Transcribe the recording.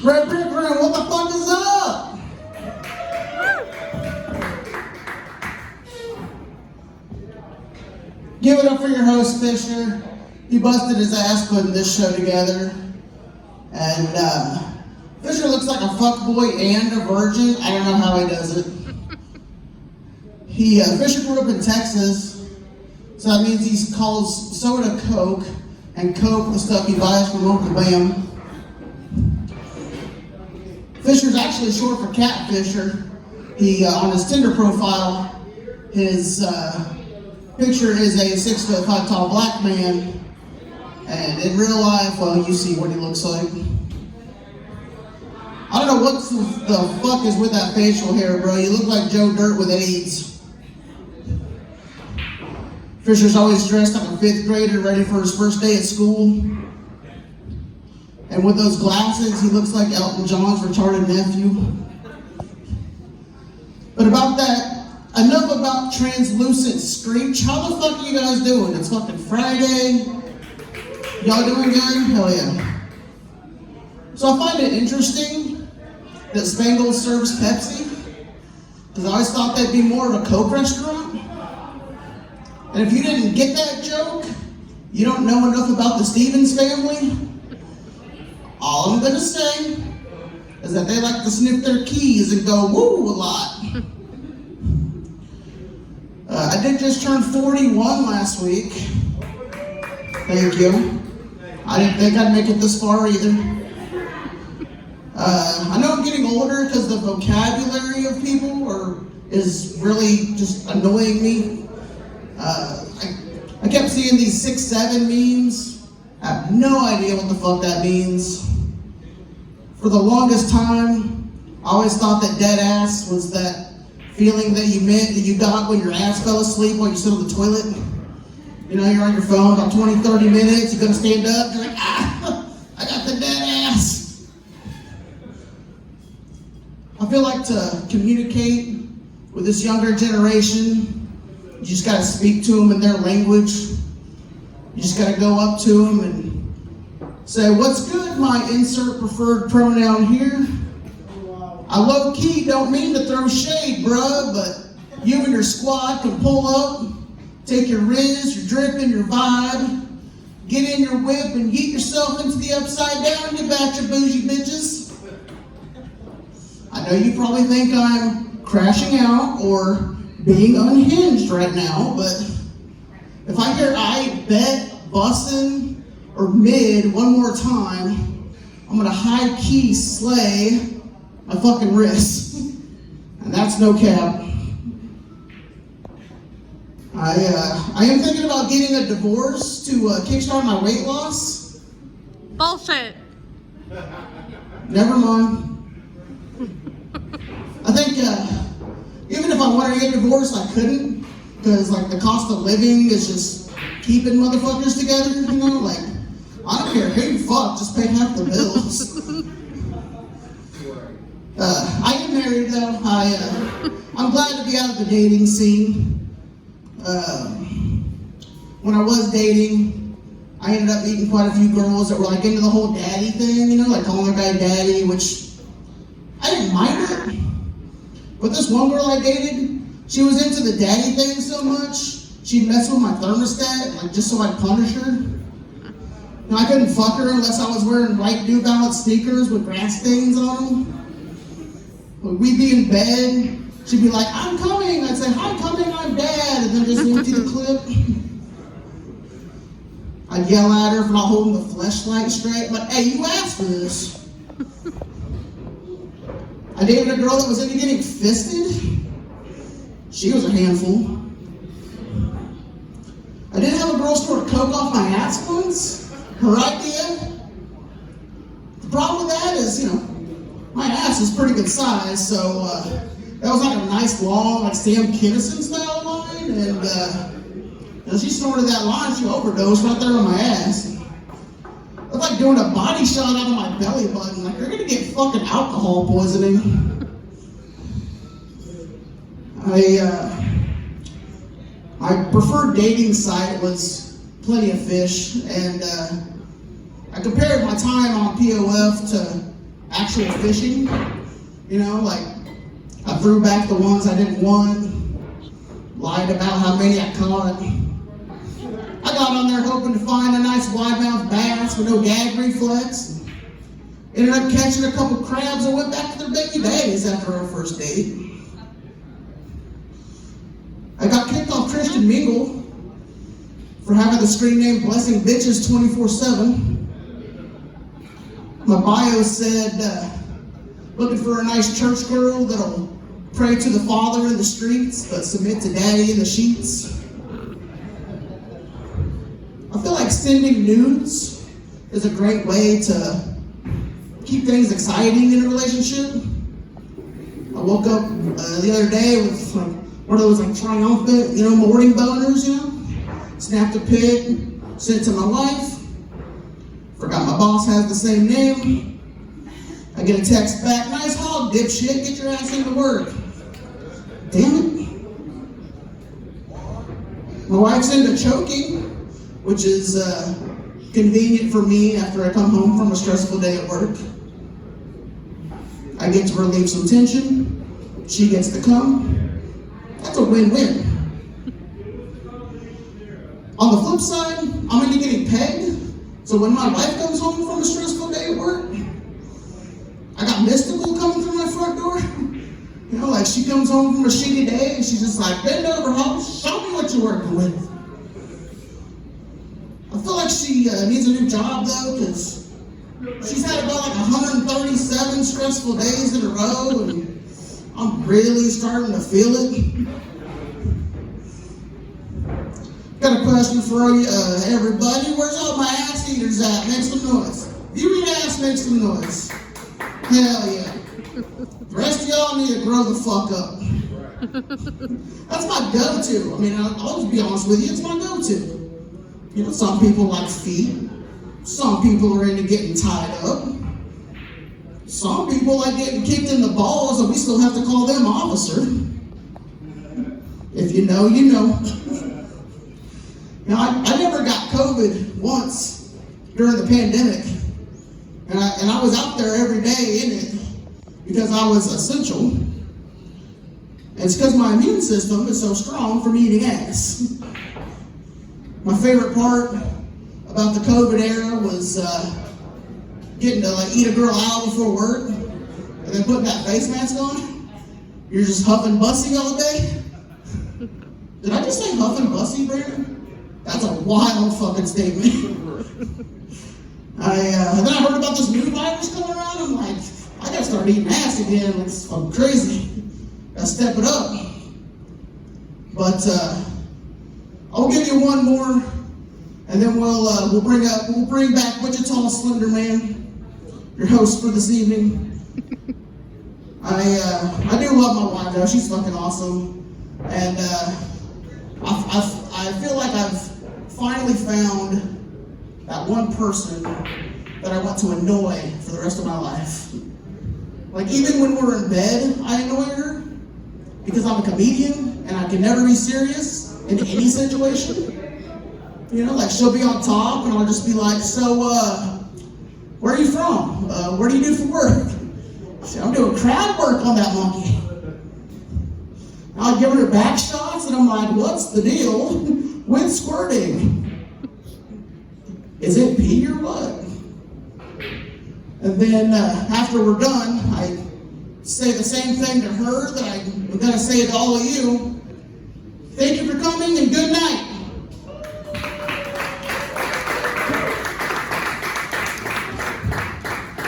Red Brick Room, what the fuck is up? Give it up for your host, Fisher. He busted his ass putting this show together. And Fisher looks like a fuckboy and a virgin. I don't know how he does it. Fisher grew up in Texas, so that means he calls soda Coke and Coke the stuff he buys from Uncle Bam. Fisher's actually short for Cat Fisher. On his Tinder profile, his picture is a 6'5" tall black man, and in real life, well, you see what he looks like. I don't know what the fuck is with that facial hair, bro. You look like Joe Dirt with AIDS. Fisher's always dressed like a 5th grader ready for his first day at school. And with those glasses, he looks like Elton John's retarded nephew. But about that, enough about translucent screech. How the fuck are you guys doing? It's fucking Friday. Y'all doing good? Hell yeah. So I find it interesting that Spangle serves Pepsi, because I always thought they'd be more of a Coke restaurant. And if you didn't get that joke, you don't know enough about the Stevens family. All I'm gonna say is that they like to sniff their keys and go woo a lot. I did just turn 41 last week. Thank you. I didn't think I'd make it this far either. I know I'm getting older because the vocabulary of people is really just annoying me. I kept seeing these 6'7" memes. I have no idea what the fuck that means. For the longest time, I always thought that dead ass was that feeling that you got when your ass fell asleep while you sit on the toilet. You know, you're on your phone about 20, 30 minutes, you're gonna stand up, you're like, I got the dead ass. I feel like to communicate with this younger generation, you just gotta speak to them in their language. You just gotta go up to them and say, what's good, my insert preferred pronoun here? I low-key don't mean to throw shade, bruh, but you and your squad can pull up, take your Riz, your drippin', your vibe, get in your whip and yeet yourself into the upside down, you batch of bougie bitches. I know you probably think I'm crashing out or being unhinged right now, but if I hear I bet, bussin', or mid one more time, I'm gonna high-key slay my fucking wrist. And that's no cap. I am thinking about getting a divorce to kickstart my weight loss. Bullshit. Never mind. I think even if I wanted to get divorced, I couldn't, because like the cost of living is just keeping motherfuckers together, you know? Like, I don't care who you fuck, just pay half the bills. I am married though. I'm glad to be out of the dating scene. When I was dating, I ended up meeting quite a few girls that were like into the whole daddy thing, you know, like calling their guy daddy, which I didn't mind it. But this one girl I dated, she was into the daddy thing so much, she'd mess with my thermostat, like just so I'd punish her. You know, I couldn't fuck her unless I was wearing white New Balance sneakers with grass stains on them. We'd be in bed, she'd be like, I'm coming. I'd say, I'm coming, I'm dad, and then just empty the clip. I'd yell at her for not holding the fleshlight straight, but hey, you asked for this. I dated a girl that was into getting fisted. She was a handful. I did have a girl snort coke off my ass once. Her idea. The problem with that is, you know, my ass is pretty good size, so that was like a nice long, like Sam Kinison style line, and she snorted that line, she overdosed right there on my ass. It was like doing a body shot out of my belly button, like you're gonna get fucking alcohol poisoning. My preferred dating site was Plenty of Fish, and I compared my time on POF to actual fishing. Like I threw back the ones I didn't want, lied about how many I caught. I got on there hoping to find a nice wide-mouthed bass with no gag reflex. Ended up catching a couple crabs and went back to their baby daddies after our first date. I got kicked off Christian Mingle for having the screen name Blessing Bitches 24/7. My bio said, looking for a nice church girl that'll pray to the Father in the streets, but submit to Daddy in the sheets. I feel like sending nudes is a great way to keep things exciting in a relationship. I woke up the other day with one of those triumphant, morning boners, Snapped a pic, sent it to my wife. Forgot my boss has the same name. I get a text back, nice hog, dipshit, get your ass into work. Damn it. My wife's into choking, which is convenient for me after I come home from a stressful day at work. I get to relieve some tension. She gets to come. That's a win-win. On the flip side, I'm into getting pegged. So when my wife comes home from a stressful day at work, I got mystical coming through my front door. Like she comes home from a shitty day and she's just like, bend over, home, show me what you're working with. I feel like she needs a new job though, because she's had about 137 stressful days in a row, and I'm really starting to feel it. Got a question for you, everybody. Where's all my ass eaters at? Make some noise. If you eat ass, make some noise. Hell yeah. The rest of y'all need to grow the fuck up. That's my go-to. I'll just be honest with you, it's my go-to. Some people like feet. Some people are into getting tied up. Some people like getting kicked in the balls, and we still have to call them officer. If you know, you know. I never got COVID once during the pandemic, and I was out there every day in it because I was essential. And it's because my immune system is so strong from eating ass. My favorite part about the COVID era was getting to eat a girl out before work and then putting that face mask on. You're just huffing bussy all day. Did I just say huffing bussy, Brandon? That's a wild fucking statement. Then I heard about this new virus coming around. I'm like, I gotta start eating ass again. It's fucking crazy. Gotta step it up. But I'll give you one more, and then we'll bring back Wichita Slender Man, your host for this evening. I do love my wife though. She's fucking awesome, and I feel like I've finally found that one person that I want to annoy for the rest of my life. Even when we're in bed, I annoy her because I'm a comedian and I can never be serious in any situation. She'll be on top and I'll just be like, so, where are you from? What do you do for work? I'm doing crowd work on that monkey. I'll give her back shots and I'm like, what's the deal with squirting? Is it pee or what? And then after we're done, I say the same thing to her that I'm going to say to all of you. Thank you for coming and good night.